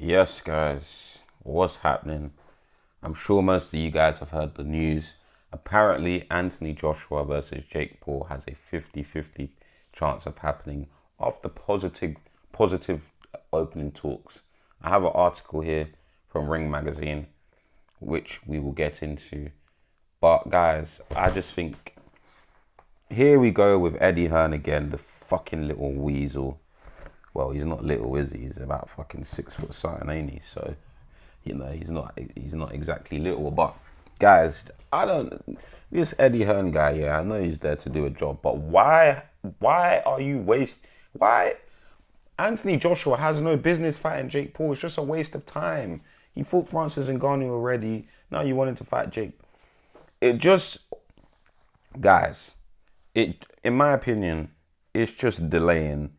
Yes, guys, what's happening? I'm sure most of you guys have heard the news. Apparently, Anthony Joshua versus Jake Paul has a 50-50 chance of happening after positive opening talks. I have an article here from Ring Magazine, which we will get into. But guys, I just think here we go with Eddie Hearn again, the fucking little weasel. Well, he's not little, is he? He's about fucking 6 foot something, ain't he? So, he's not exactly little. But guys, I don't. This Eddie Hearn guy, yeah, I know he's there to do a job, but why are you waste? Why Anthony Joshua has no business fighting Jake Paul? It's just a waste of time. He fought Francis Ngannou already. Now you want him to fight Jake? It just, guys, in my opinion, it's just delaying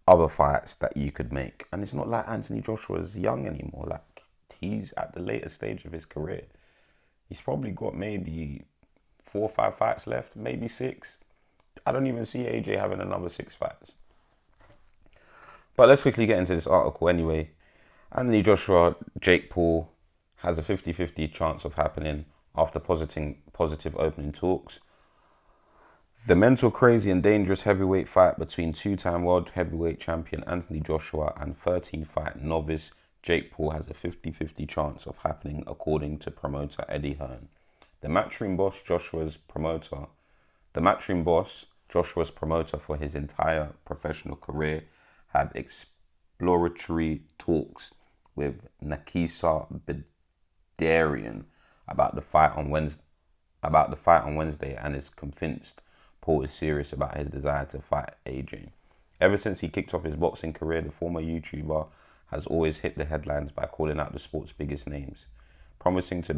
other fights that you could make. And it's not like Anthony Joshua's young anymore. Like, he's at the later stage of his career. He's probably got maybe 4 or 5 fights left, maybe 6. I don't even see AJ having another 6 fights. But let's quickly get into this article anyway. Anthony Joshua, Jake Paul has a 50-50 chance of happening after positive opening talks. The mental crazy and dangerous heavyweight fight between two-time world heavyweight champion Anthony Joshua and 13-fight novice Jake Paul has a 50-50 chance of happening according to promoter Eddie Hearn. The Matchroom boss, Joshua's promoter for his entire professional career, had exploratory talks with Nakisa Bidarian about the fight on Wednesday and is convinced Paul is serious about his desire to fight AJ. Ever since he kicked off his boxing career, the former YouTuber has always hit the headlines by calling out the sport's biggest names, promising to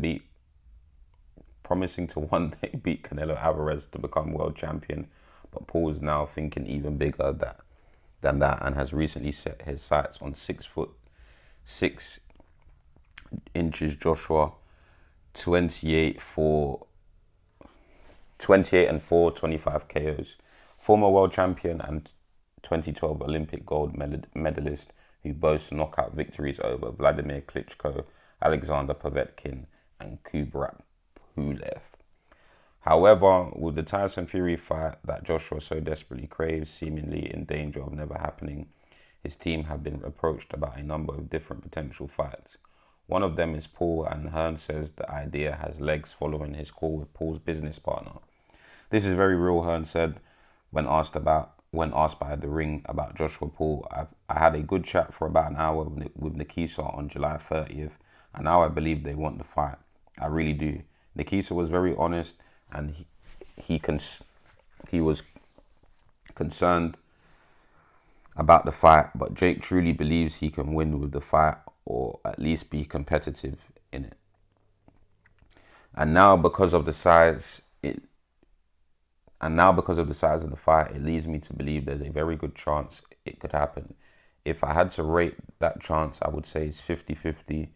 one day beat Canelo Alvarez to become world champion. But Paul is now thinking even bigger than that and has recently set his sights on 6'6" Joshua, 28-4, 25 KOs. Former world champion and 2012 Olympic gold medalist who boasts knockout victories over Vladimir Klitschko, Alexander Povetkin, and Kubrat Pulev. However, with the Tyson Fury fight that Joshua so desperately craves seemingly in danger of never happening, his team have been approached about a number of different potential fights. One of them is Paul, and Hearn says the idea has legs following his call with Paul's business partner. This is very real, Hearn said when asked by The Ring about Joshua Paul. I had a good chat for about an hour with Nakisa on July 30th, and now I believe they want the fight. I really do. Nakisa was very honest, and he was concerned about the fight, but Jake truly believes he can win with the fight, or at least be competitive in it. And now because of the size of the fight, it leads me to believe there's a very good chance it could happen. If I had to rate that chance, I would say it's 50-50.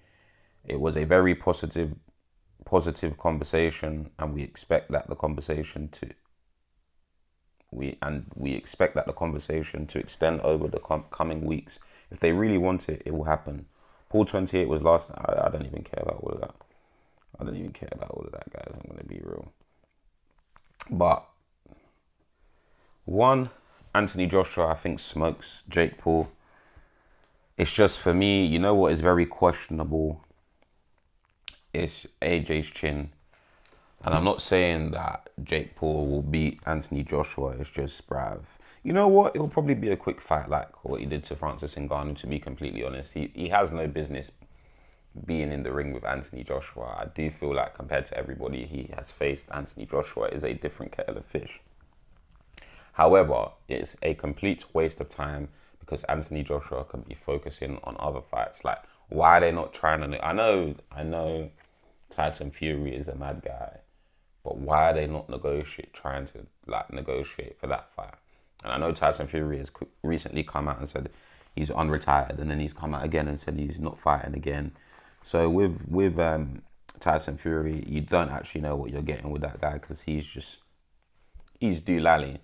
It was a very positive conversation, and we expect that the conversation to extend over the coming weeks. If they really want it, it will happen. Paul 28 was last. I don't even care about all of that. I don't even care about all of that, guys. I'm gonna be real. But Anthony Joshua, I think, smokes Jake Paul. It's just, for me, you know what is very questionable? It's AJ's chin. And I'm not saying that Jake Paul will beat Anthony Joshua. It's just, bruv. You know what? It'll probably be a quick fight like what he did to Francis Ngannou, to be completely honest. He has no business being in the ring with Anthony Joshua. I do feel like compared to everybody he has faced, Anthony Joshua is a different kettle of fish. However, it's a complete waste of time because Anthony Joshua can be focusing on other fights. Like, why are they not trying to... I know Tyson Fury is a mad guy, but why are they not trying to negotiate for that fight? And I know Tyson Fury has recently come out and said he's unretired, and then he's come out again and said he's not fighting again. So with Tyson Fury, you don't actually know what you're getting with that guy because he's doolally.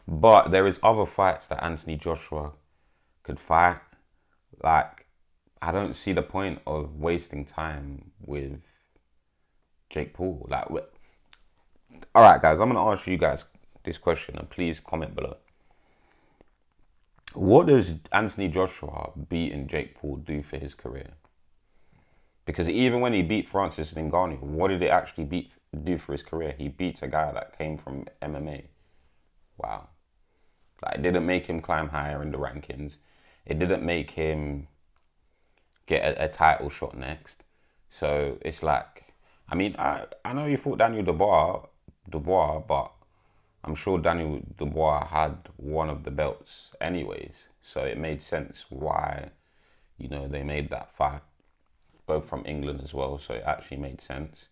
But there is other fights that Anthony Joshua could fight. Like, I don't see the point of wasting time with Jake Paul. Like, all right, guys, I'm gonna ask you guys this question, and please comment below. What does Anthony Joshua beating Jake Paul do for his career? Because even when he beat Francis Ngannou, what did it actually do for his career? He beats a guy that came from MMA. Wow. Like, it didn't make him climb higher in the rankings. It didn't make him get a title shot next. So it's like, I mean, I know he fought Daniel Dubois, but I'm sure Daniel Dubois had one of the belts anyways. So it made sense why, they made that fight. Both from England as well, so it actually made sense.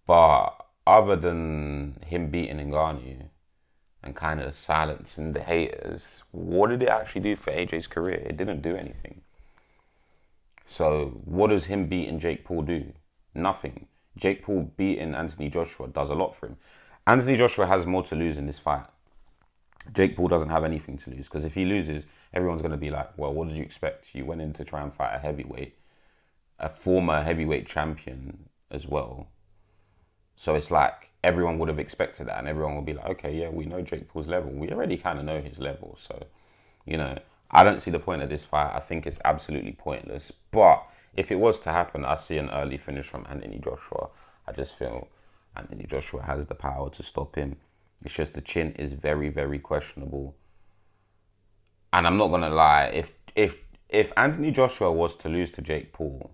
But other than him beating Ngannou and kind of silencing the haters, what did it actually do for AJ's career? It didn't do anything. So what does him beating Jake Paul do? Nothing. Jake Paul beating Anthony Joshua does a lot for him. Anthony Joshua has more to lose in this fight. Jake Paul doesn't have anything to lose, because if he loses, everyone's going to be like, well, what did you expect? You went in to try and fight a heavyweight, a former heavyweight champion as well. So it's like everyone would have expected that, and everyone will be like, okay, yeah, we know Jake Paul's level. We already kind of know his level. So, I don't see the point of this fight. I think it's absolutely pointless. But if it was to happen, I see an early finish from Anthony Joshua. I just feel Anthony Joshua has the power to stop him. It's just the chin is very, very questionable. And I'm not going to lie, if Anthony Joshua was to lose to Jake Paul,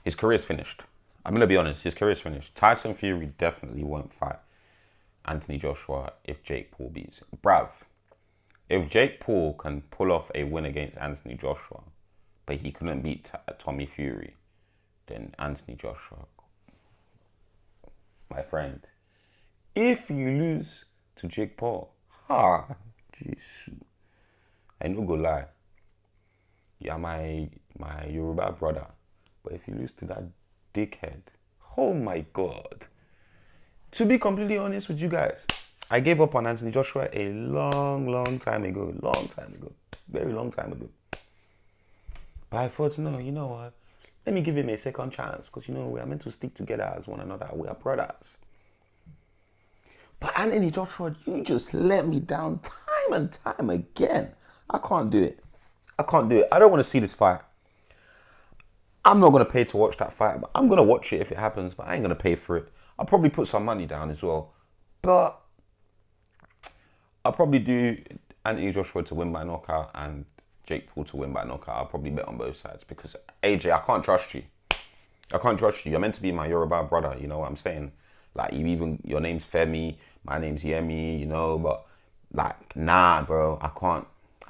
his career's finished. I'm going to be honest, his career's finished. Tyson Fury definitely won't fight Anthony Joshua if Jake Paul beats him. Bruv, if Jake Paul can pull off a win against Anthony Joshua, but he couldn't beat Tommy Fury, then Anthony Joshua, my friend, if you lose to Jake Paul, jeez, I no go lie, you're my Yoruba brother. But if you lose to that dickhead, oh my God. To be completely honest with you guys, I gave up on Anthony Joshua a long time ago. Very long time ago. But I thought, no, you know what? Let me give him a second chance, because, we are meant to stick together as one another. We are brothers. But Anthony Joshua, you just let me down time and time again. I can't do it. I don't want to see this fight. I'm not going to pay to watch that fight, but I'm going to watch it if it happens, but I ain't going to pay for it. I'll probably put some money down as well. But I'll probably do Anthony Joshua to win by knockout and Jake Paul to win by knockout. I'll probably bet on both sides, because AJ, I can't trust you. You're meant to be my Yoruba brother, you know what I'm saying? Like, your name's Femi, my name's Yemi, but like, nah, bro, I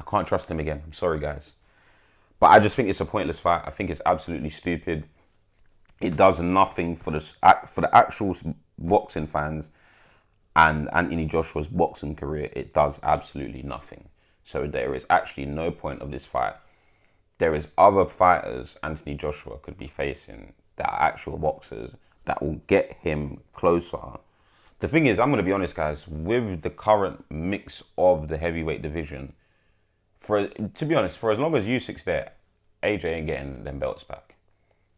can't trust him again. I'm sorry, guys. But I just think it's a pointless fight. I think it's absolutely stupid. It does nothing for the actual boxing fans and Anthony Joshua's boxing career. It does absolutely nothing. So there is actually no point of this fight. There is other fighters Anthony Joshua could be facing that are actual boxers that will get him closer. The thing is, I'm going to be honest, guys, with the current mix of the heavyweight division, to be honest, for as long as Usyk's there, AJ ain't getting them belts back.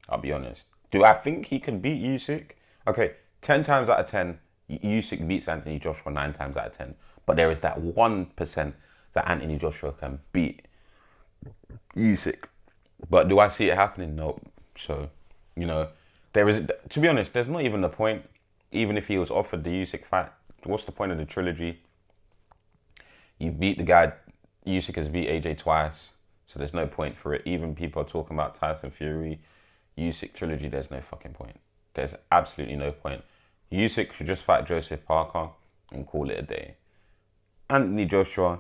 I'll be honest. Do I think he can beat Usyk? Okay, 10 times out of 10, Usyk beats Anthony Joshua 9 times out of 10. But there is that 1% that Anthony Joshua can beat Usyk. But do I see it happening? No. So, to be honest, there's not even the point. Even if he was offered the Usyk fight, what's the point of the trilogy? You beat the guy. Usyk has beat AJ twice, so there's no point for it. Even people are talking about Tyson Fury, Usyk trilogy, there's no fucking point. There's absolutely no point. Usyk should just fight Joseph Parker and call it a day. Anthony Joshua,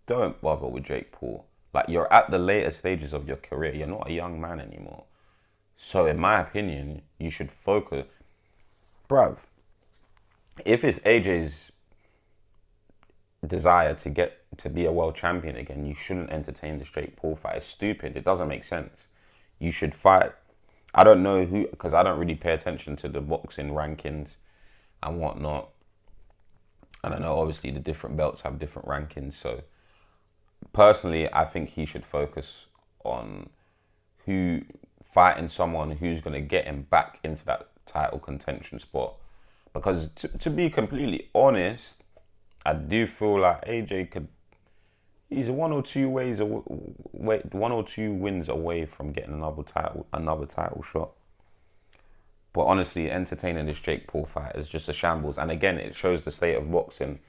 don't bother with Jake Paul. Like, you're at the later stages of your career. You're not a young man anymore. So in my opinion, you should focus. Bruv, if it's AJ's desire to be a world champion again, you shouldn't entertain the Jake Paul fight. It's stupid. It doesn't make sense. You should fight. I don't know who, because I don't really pay attention to the boxing rankings and whatnot. And I know obviously the different belts have different rankings. So personally, I think he should focus on who fighting someone who's going to get him back into that title contention spot. Because to be completely honest, I do feel like AJ could. He's one or two wins away from getting another title shot. But honestly, entertaining this Jake Paul fight is just a shambles. And again, it shows the state of boxing.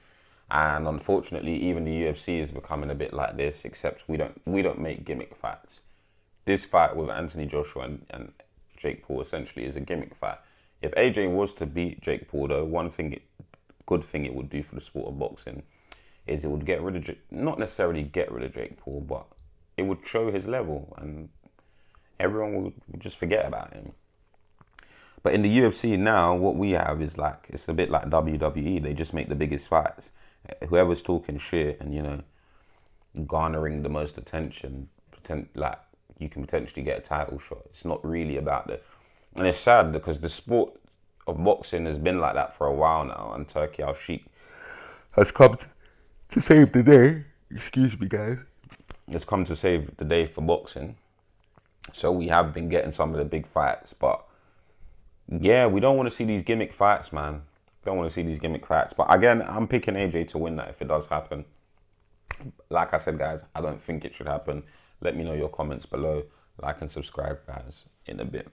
And unfortunately, even the UFC is becoming a bit like this. Except we don't make gimmick fights. This fight with Anthony Joshua and Jake Paul essentially is a gimmick fight. If AJ was to beat Jake Paul, though, good thing it would do for the sport of boxing is it would get rid of, not necessarily get rid of Jake Paul, but it would show his level and everyone would just forget about him. But in the UFC now, what we have is like, it's a bit like WWE. They just make the biggest fights. Whoever's talking shit and, you know, garnering the most attention, like you can potentially get a title shot. It's not really about the... And it's sad because the sport of boxing has been like that for a while now, and Turki Al-Sheikh has come to save the day. Excuse me, guys. It's come to save the day for boxing. So we have been getting some of the big fights, but yeah, we don't want to see these gimmick fights, man. Don't want to see these gimmick fights. But again, I'm picking AJ to win that if it does happen. Like I said, guys, I don't think it should happen. Let me know your comments below. Like and subscribe, guys, in a bit.